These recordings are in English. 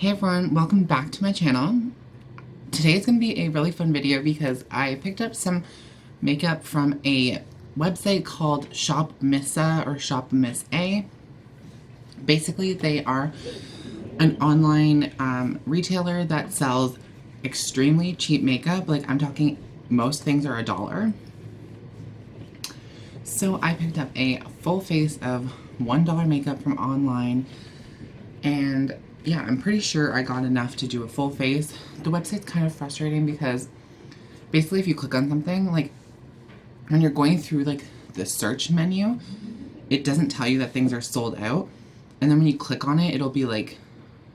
Hey everyone, welcome back to my channel. Today is going to be a really fun video because I picked up some makeup from a website called Shop Missa or Shop Miss A. Basically, they are an online retailer that sells extremely cheap makeup. Like, I'm talking most things are $1. So I picked up a full face of $1 makeup from online, and yeah, I'm pretty sure I got enough to do a full face. The website's kind of frustrating because basically if you click on something, like when you're going through like the search menu, it doesn't tell you that things are sold out. And then when you click on it, it'll be like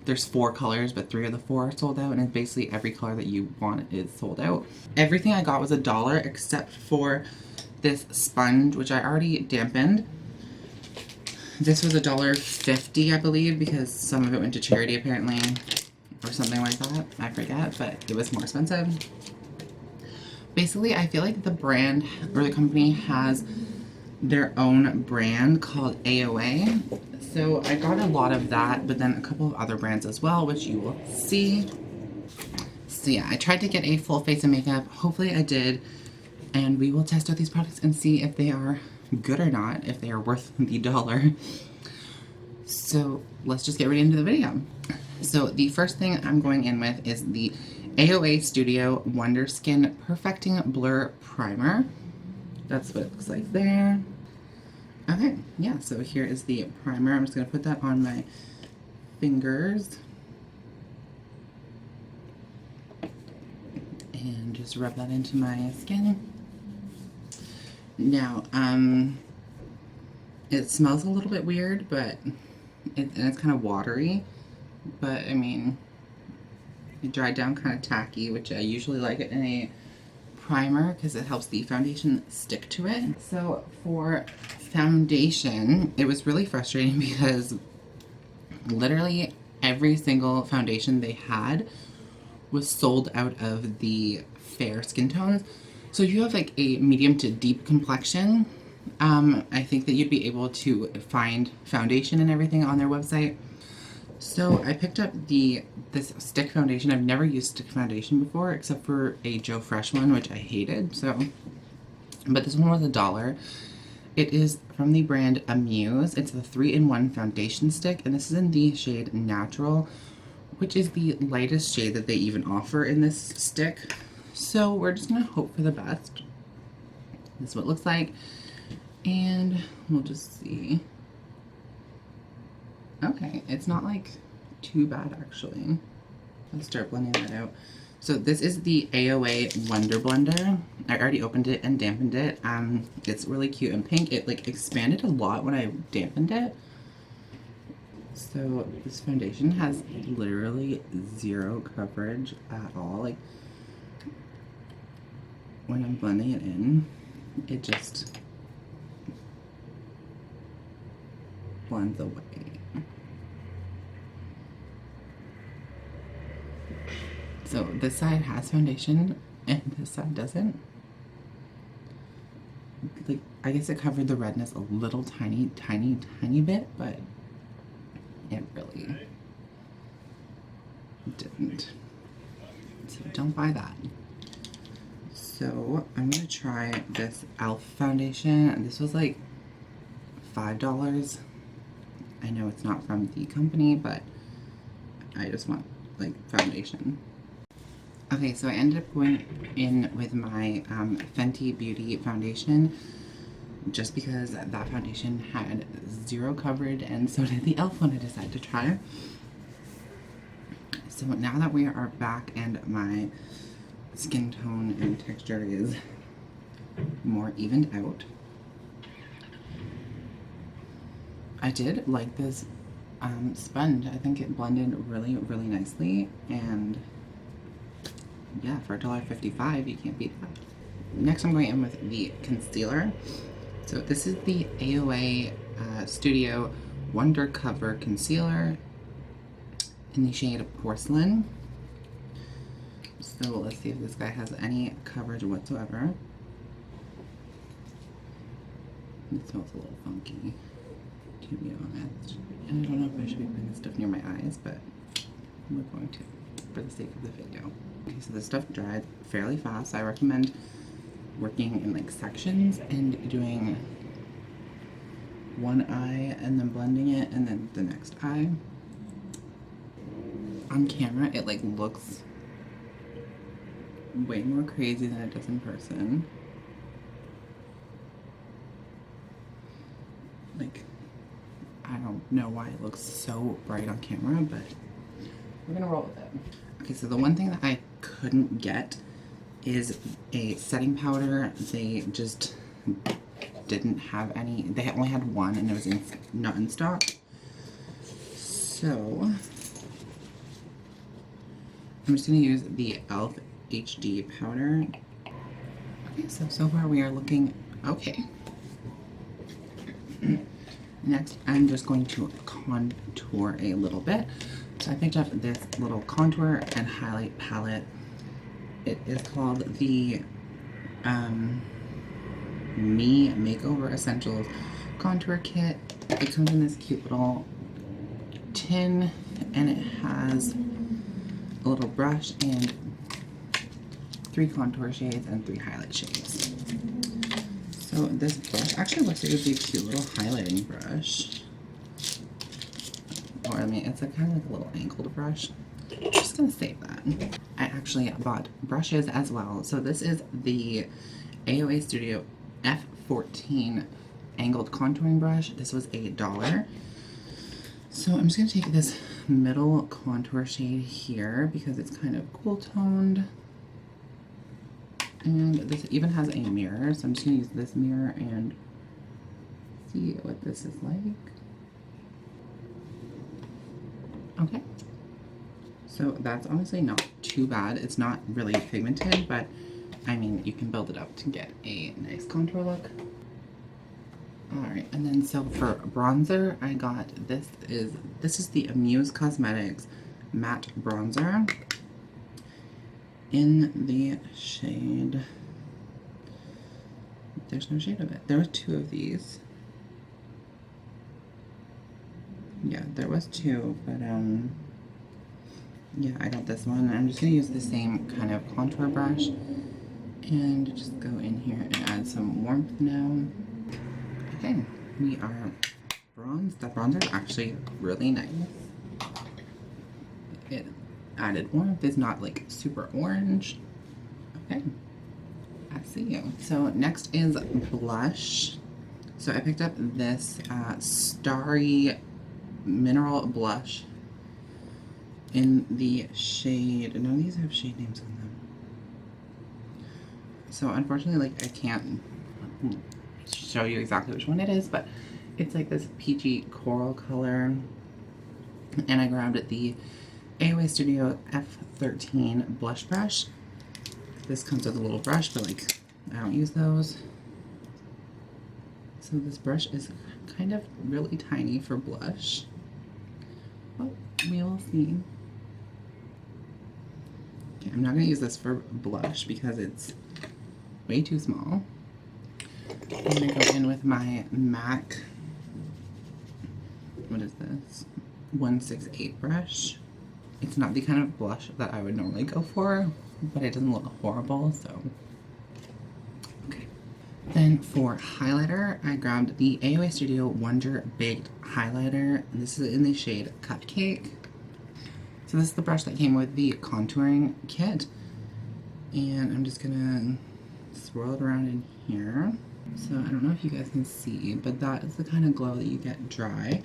there's 4 colors, but 3 of the 4 are sold out, and it's basically every color that you want is sold out. Everything I got was $1 except for this sponge, which I already dampened. This was $1.50, I believe, because some of it went to charity apparently, or something like that. I forget, but it was more expensive. Basically, I feel like the brand or the company has their own brand called AOA. So I got a lot of that, but then a couple of other brands as well, which you will see. So yeah, I tried to get a full face of makeup. Hopefully I did. And we will test out these products and see if they are good or not, if they are worth the $1. So let's just get right into the video. So the first thing I'm going in with is the AOA Studio Wonder Skin Perfecting Blur Primer. That's what it looks like there. Okay, yeah, so here is the primer. I'm just going to put that on my fingers. And just rub that into my skin. Now, it smells a little bit weird, but it's kind of watery, but I mean, it dried down kind of tacky, which I usually like it in a primer because it helps the foundation stick to it. So for foundation, it was really frustrating because literally every single foundation they had was sold out of the fair skin tones. So if you have like a medium to deep complexion, I think that you'd be able to find foundation and everything on their website. So I picked up this stick foundation. I've never used stick foundation before except for a Joe Fresh one, which I hated. But this one was $1. It is from the brand Amuse. It's the 3-in-1 foundation stick, and this is in the shade Natural, which is the lightest shade that they even offer in this stick. So we're just gonna hope for the best. This is what it looks like, and we'll just see. Okay, it's not like too bad actually. Let's start blending that out. So this is the AOA Wonder Blender. I already opened it and dampened it. It's really cute and pink. It like expanded a lot when I dampened it. So this foundation has literally zero coverage at all. Like when I'm blending it in, it just blends away. So this side has foundation and this side doesn't. Like, I guess it covered the redness a little tiny bit, but it really didn't. So don't buy that. So I'm gonna try this e.l.f. foundation. This was like $5. I know it's not from the company, but I just want like foundation. Okay, so I ended up going in with my Fenty Beauty foundation just because that foundation had zero coverage, and so did the e.l.f. one I decided to try. So now that we are back and my skin tone and texture is more evened out, I did like this sponge. I think it blended really nicely, and yeah, for $1.55 you can't beat that. Next I'm going in with the concealer. So this is the AOA Studio Wonder Cover Concealer in the shade Porcelain. So let's see if this guy has any coverage whatsoever. It smells a little funky, to be honest. And I don't know if I should be putting this stuff near my eyes, but we're going to, for the sake of the video. Okay, so this stuff dried fairly fast. I recommend working in like sections and doing one eye and then blending it and then the next eye. On camera, it like looks way more crazy than it does in person. Like, I don't know why it looks so bright on camera, but we're gonna roll with it. Okay, so the one thing that I couldn't get is a setting powder. They just didn't have any. They only had one, and it was not in stock. So I'm just gonna use the e.l.f. HD powder. Okay, so far we are looking okay. Next, I'm just going to contour a little bit. So I picked up this little contour and highlight palette. It is called the Me Makeover Essentials Contour Kit. It comes in this cute little tin, and it has a little brush and 3 contour shades and 3 highlight shades. So this brush actually looks like it would be a cute little highlighting brush. Or I mean, it's kind of like a little angled brush. I'm just gonna save that. I actually bought brushes as well. So this is the AOA Studio F14 angled contouring brush. This was $8. So I'm just gonna take this middle contour shade here because it's kind of cool toned. And this even has a mirror, so I'm just gonna use this mirror and see what this is like. Okay. So that's honestly not too bad. It's not really pigmented, but I mean, you can build it up to get a nice contour look. Alright, and then so for bronzer, I got this is the Amuse Cosmetics matte bronzer in the shade, there's no shade of it. There were 2 of these. Yeah, there was 2, but yeah, I got this one. I'm just gonna use the same kind of contour brush and just go in here and add some warmth now. Okay, we are bronzed. That bronzer is actually really nice. It added warmth. It's not like super orange. Okay, I see you. So next is blush. So I picked up this Starry Mineral Blush in the shade, none of these have shade names on them. So unfortunately, like I can't show you exactly which one it is, but it's like this peachy coral color. And I grabbed the AOA Studio F13 blush brush. This comes with a little brush, but like I don't use those. So this brush is kind of really tiny for blush. But we will see. Okay, I'm not going to use this for blush because it's way too small. I'm going to go in with my MAC, what is this, 168 brush. It's not the kind of blush that I would normally go for, but it doesn't look horrible, so. Okay. Then for highlighter, I grabbed the AOA Studio Wonder Baked Highlighter. This is in the shade Cupcake. So this is the brush that came with the contouring kit. And I'm just gonna swirl it around in here. So I don't know if you guys can see, but that is the kind of glow that you get dry.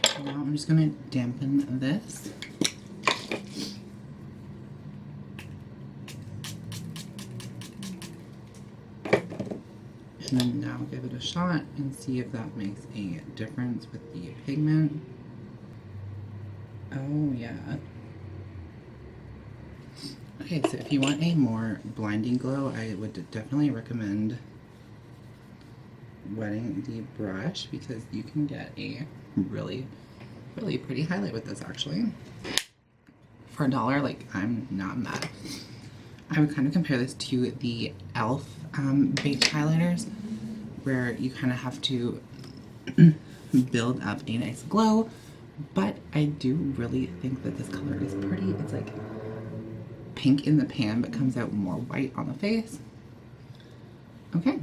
So now I'm just gonna dampen this. And then now give it a shot and see if that makes a difference with the pigment. Oh yeah. Okay, so if you want a more blinding glow, I would definitely recommend wetting the brush because you can get a really, really pretty highlight with this actually. For $1, like I'm not mad. I would kind of compare this to the e.l.f. baked highlighters, where you kind of have to build up a nice glow But I do really think that this color is pretty. It's like pink in the pan, but comes out more white on the face. Okay,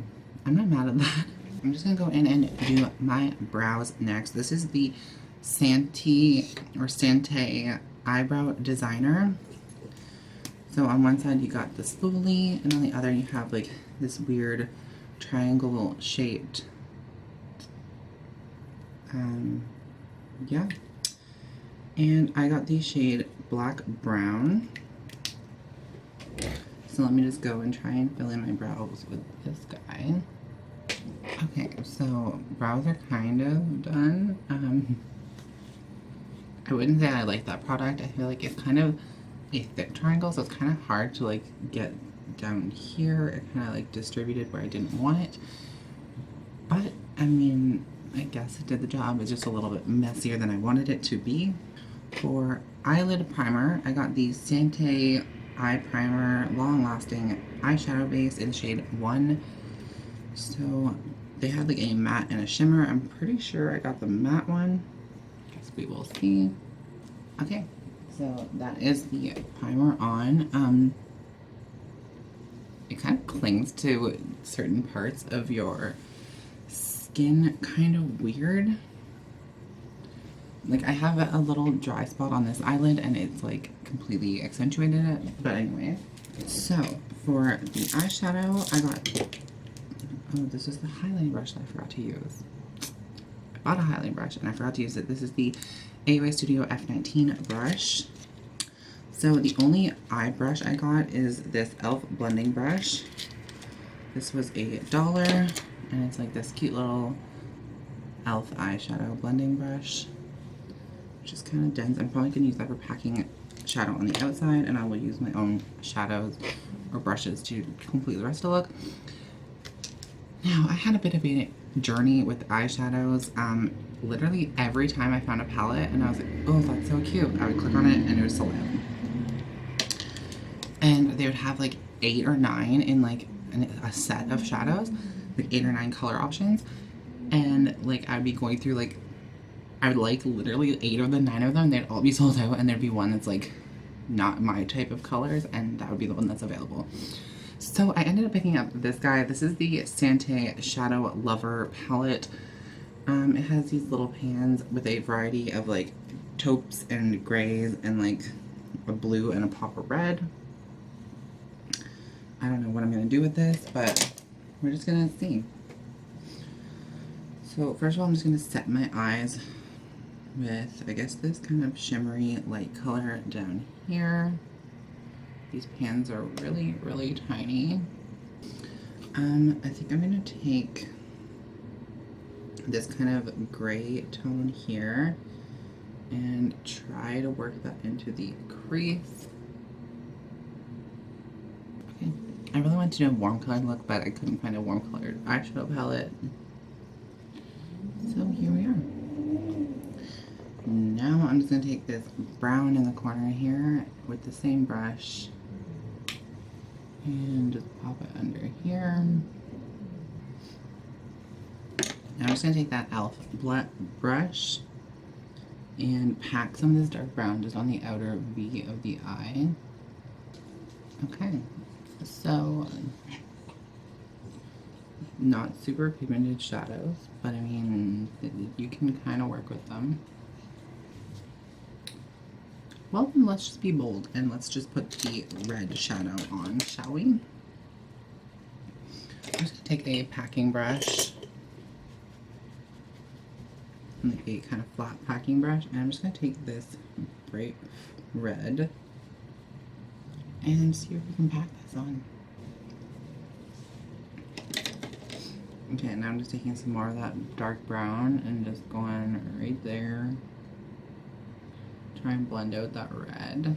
I'm not mad at that. I'm just gonna go in and do my brows next. This is the Santee Eyebrow Designer. So on one side you got the spoolie, and on the other you have like this weird triangle shaped, yeah. And I got the shade Black Brown. So let me just go and try and fill in my brows with this guy. Okay, so brows are kind of done. I wouldn't say I like that product. I feel like it's kind of a thick triangle, so it's kind of hard to like get down here. It kind of like distributed where I didn't want it. But I mean, I guess it did the job. It's just a little bit messier than I wanted it to be. For eyelid primer, I got the Santee Eye Primer Long Lasting Eyeshadow Base in shade 1. So they had like a matte and a shimmer. I'm pretty sure I got the matte one. Guess we will see. Okay, so that is the primer on. It kind of clings to certain parts of your skin, kind of weird. Like I have a little dry spot on this eyelid and it's like completely accentuated it. But anyway, so for the eyeshadow, I got, oh, this is the highlighting brush that I forgot to use. I bought a highlighting brush and I forgot to use it. This is the AOA Studio F19 brush. So the only eye brush I got is this e.l.f. blending brush. This was $1 and it's like this cute little e.l.f. eyeshadow blending brush. Just kind of dense. I'm probably going to use that for packing shadow on the outside, and I will use my own shadows or brushes to complete the rest of the look. Now, I had a bit of a journey with eyeshadows. Literally every time I found a palette and I was like, oh, that's so cute, I would click on it and it was sold out. And they would have like 8 or 9 in like a set of shadows, like 8 or 9 color options. And like I'd be going through like, I would like literally 8 of the 9 of them, they'd all be sold out, and there'd be one that's like not my type of colors, and that would be the one that's available. So I ended up picking up this guy. This is the Santee Shadow Lover palette. It has these little pans with a variety of like taupes and grays and like a blue and a pop of red. I don't know what I'm gonna do with this, but we're just gonna see. So first of all, I'm just gonna set my eyes with, I guess, this kind of shimmery light color down here. These pans are really, really tiny. I think I'm gonna take this kind of gray tone here and try to work that into the crease. Okay, I really wanted to do a warm colored look, but I couldn't find a warm colored eyeshadow palette. So here we are. Now I'm just going to take this brown in the corner here with the same brush and just pop it under here. Now I'm just going to take that e.l.f. brush and pack some of this dark brown just on the outer V of the eye. Okay, so not super pigmented shadows, but I mean, you can kind of work with them. Well, then let's just be bold and let's just put the red shadow on, shall we? I'm just gonna take a packing brush, like a kind of flat packing brush, and I'm just gonna take this bright red and see if we can pack this on. Okay, now I'm just taking some more of that dark brown and just going right there. Try and blend out that red.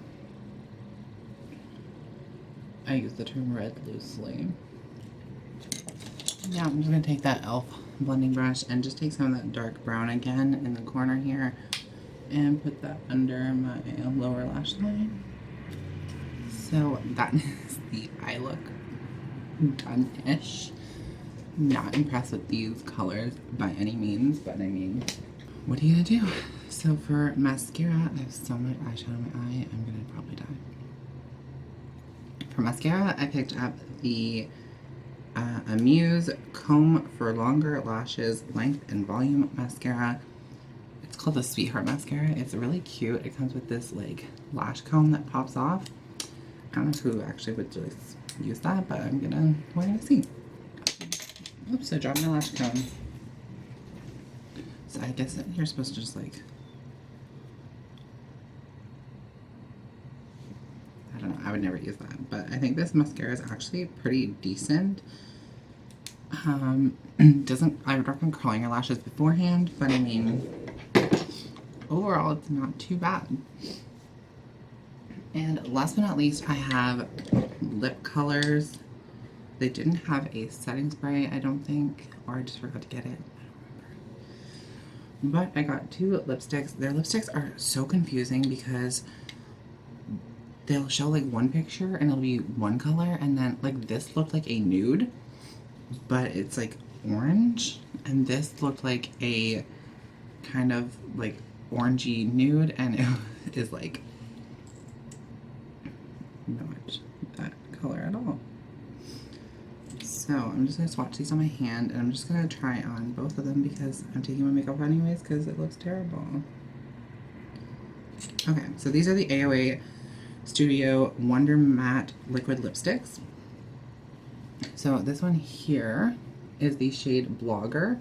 I use the term red loosely. Now I'm just going to take that e.l.f. blending brush and just take some of that dark brown again in the corner here and put that under my lower lash line. So that is the eye look done-ish. Not impressed with these colors by any means, but I mean, what are you gonna do? So for mascara, I have so much eyeshadow in my eye, I'm gonna probably die. For mascara, I picked up the Amuse Comb for Longer Lashes Length and Volume Mascara. It's called the Sweetheart Mascara. It's really cute. It comes with this like lash comb that pops off. I don't know who actually would really use that, but we're gonna see. Oops, I dropped my lash comb. So I guess you're supposed to just like, I don't know, I would never use that, but I think this mascara is actually pretty decent. I would recommend curling your lashes beforehand, but I mean, overall it's not too bad. And last but not least, I have lip colors. They didn't have a setting spray, I don't think, or I just forgot to get it. I don't remember. But I got 2 lipsticks. Their lipsticks are so confusing because they'll show like one picture and it'll be one color, and then like this looked like a nude, but it's like orange, and this looked like a kind of like orangey nude, and it is like not that color at all. So I'm just going to swatch these on my hand, and I'm just going to try on both of them because I'm taking my makeup anyways because it looks terrible. Okay, so these are the AOA Studio Wonder Matte Liquid Lipsticks. So this one here is the shade Blogger,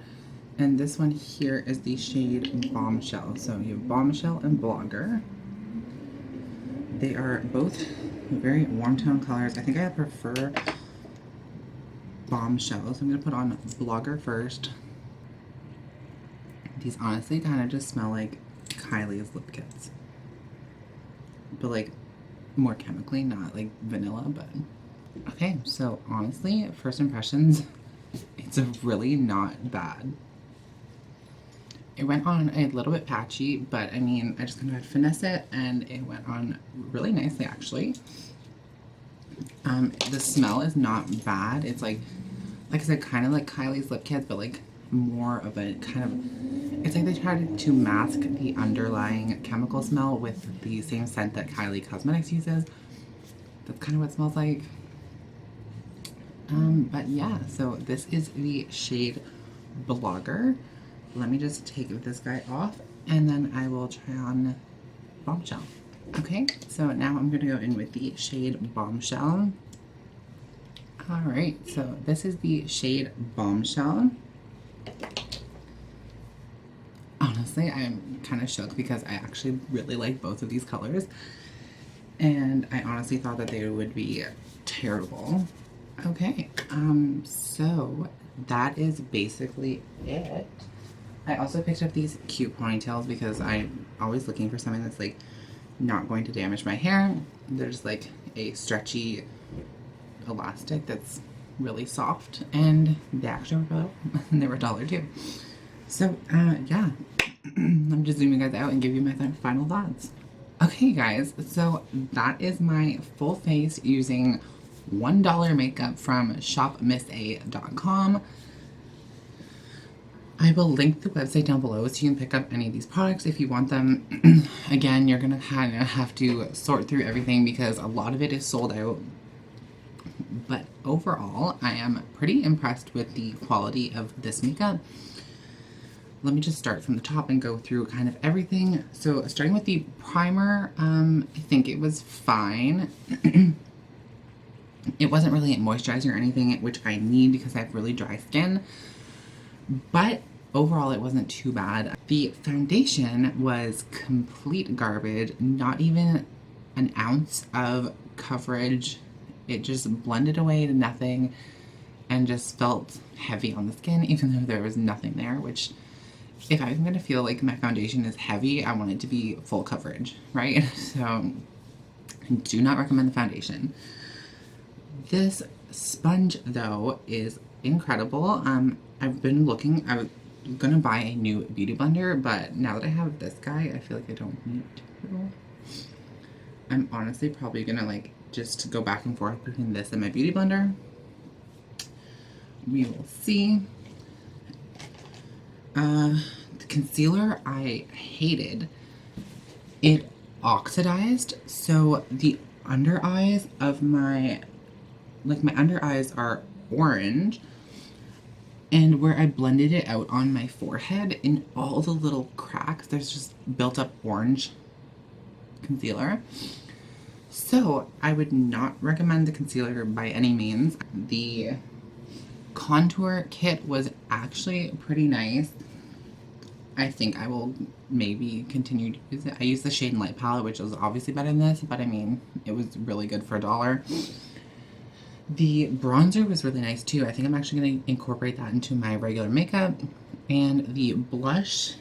and this one here is the shade Bombshell. So you have Bombshell and Blogger. They are both very warm tone colors. I think I prefer Bombshell, so I'm going to put on Blogger first. These honestly kind of just smell like Kylie's lip kits, but like more chemically, not like vanilla. But okay, so honestly, first impressions, it's really not bad. It went on a little bit patchy, but I mean, I just kind of had to finesse it, and it went on really nicely actually. The smell is not bad. It's like I said, kind of like Kylie's lip kits, but like more of a kind of, it's like they tried to mask the underlying chemical smell with the same scent that Kylie Cosmetics uses. That's kind of what it smells like. But yeah, so this is the shade Blogger. Let me just take this guy off, and then I will try on Bombshell. Okay, so now I'm gonna go in with the shade Bombshell. Alright, so this is the shade Bombshell. Honestly, I'm kind of shook because I actually really like both of these colors, and I honestly thought that they would be terrible. Okay, so that is basically it. I also picked up these cute ponytails because I'm always looking for something that's like not going to damage my hair. There's like a stretchy elastic that's really soft, and they actually were about, and they were $1 too. So yeah, I'm just zooming you guys out and give you my final thoughts. Okay guys, so that is my full face using $1 makeup from shopmissa.com. I will link the website down below so you can pick up any of these products if you want them. Again, you're gonna kind of have to sort through everything because a lot of it is sold out. But overall, I am pretty impressed with the quality of this makeup. Let me just start from the top and go through kind of everything. So starting with the primer, I think it was fine. It wasn't really moisturizing or anything, which I need because I have really dry skin. But overall, it wasn't too bad. The foundation was complete garbage, not even an ounce of coverage. It just blended away to nothing and just felt heavy on the skin, even though there was nothing there, which if I'm gonna feel like my foundation is heavy, I want it to be full coverage, right? So I do not recommend the foundation. This sponge though is incredible. I've been looking, I was gonna buy a new beauty blender, but now that I have this guy, I feel like I don't need to. I'm honestly probably gonna like just go back and forth between this and my beauty blender. We will see. The concealer I hated. It oxidized, so the under eyes of my under eyes are orange, and where I blended it out on my forehead, in all the little cracks, there's just built up orange concealer. So I would not recommend the concealer by any means. The contour kit was actually pretty nice. I think I will maybe continue to use it. I used the Shade and Light palette, which was obviously better than this, but I mean, it was really good for $1. The bronzer was really nice too. I think I'm actually going to incorporate that into my regular makeup. And the blush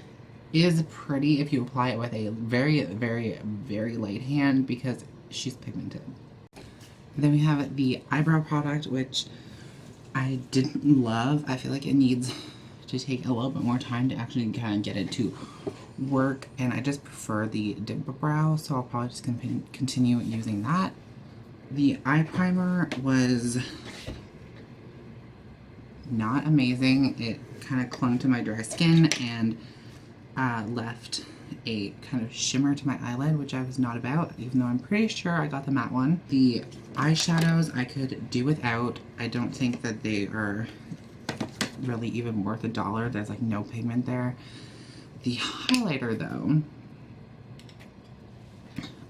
is pretty if you apply it with a very, very, very light hand because she's pigmented. Then we have the eyebrow product, which I didn't love. I feel like it needs to take a little bit more time to actually kind of get it to work, and I just prefer the Dimple Brow, so I'll probably just continue using that. The eye primer was not amazing. It kind of clung to my dry skin and left a kind of shimmer to my eyelid, which I was not about, even though I'm pretty sure I got the matte one. The eyeshadows I could do without. I don't think that they are really even worth $1. There's like no pigment there. The highlighter though,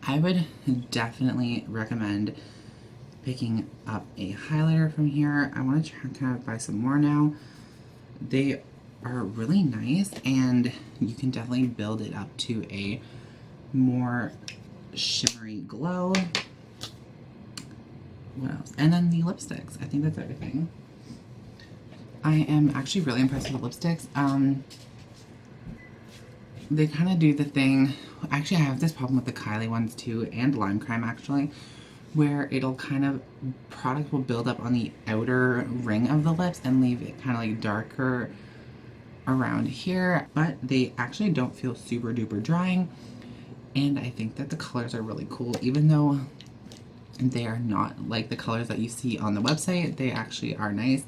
I would definitely recommend picking up a highlighter from here. I want to try kind of buy some more now. They are really nice, and you can definitely build it up to a more shimmery glow. What else? And then the lipsticks. I think that's everything. I am actually really impressed with the lipsticks. They kind of do the thing. Actually, I have this problem with the Kylie ones too, and Lime Crime actually, where it'll kind of, product will build up on the outer ring of the lips and leave it kind of like darker around here, but they actually don't feel super duper drying, and I think that the colors are really cool. Even though they are not like the colors that you see on the website, they actually are nice.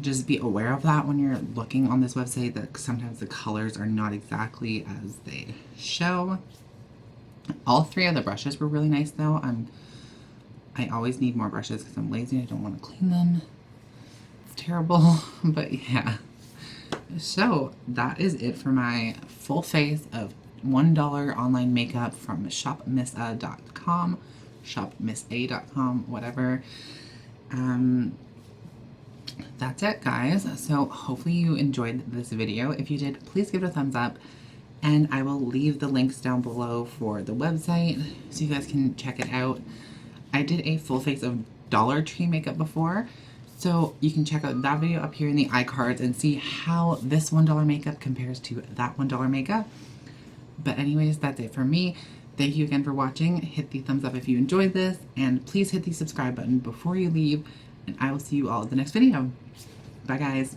Just be aware of that when you're looking on this website, that sometimes the colors are not exactly as they show. All three of the brushes were really nice though. I always need more brushes because I'm lazy. I don't want to clean them. It's terrible, but yeah. So that is it for my full face of $1 online makeup from shopmissa.com, shopmissa.com, whatever. That's it, guys. So hopefully you enjoyed this video. If you did, please give it a thumbs up, and I will leave the links down below for the website so you guys can check it out. I did a full face of Dollar Tree makeup before, so you can check out that video up here in the iCards and see how this $1 makeup compares to that $1 makeup. But anyways, that's it for me. Thank you again for watching. Hit the thumbs up if you enjoyed this, and please hit the subscribe button before you leave, and I will see you all in the next video. Bye, guys.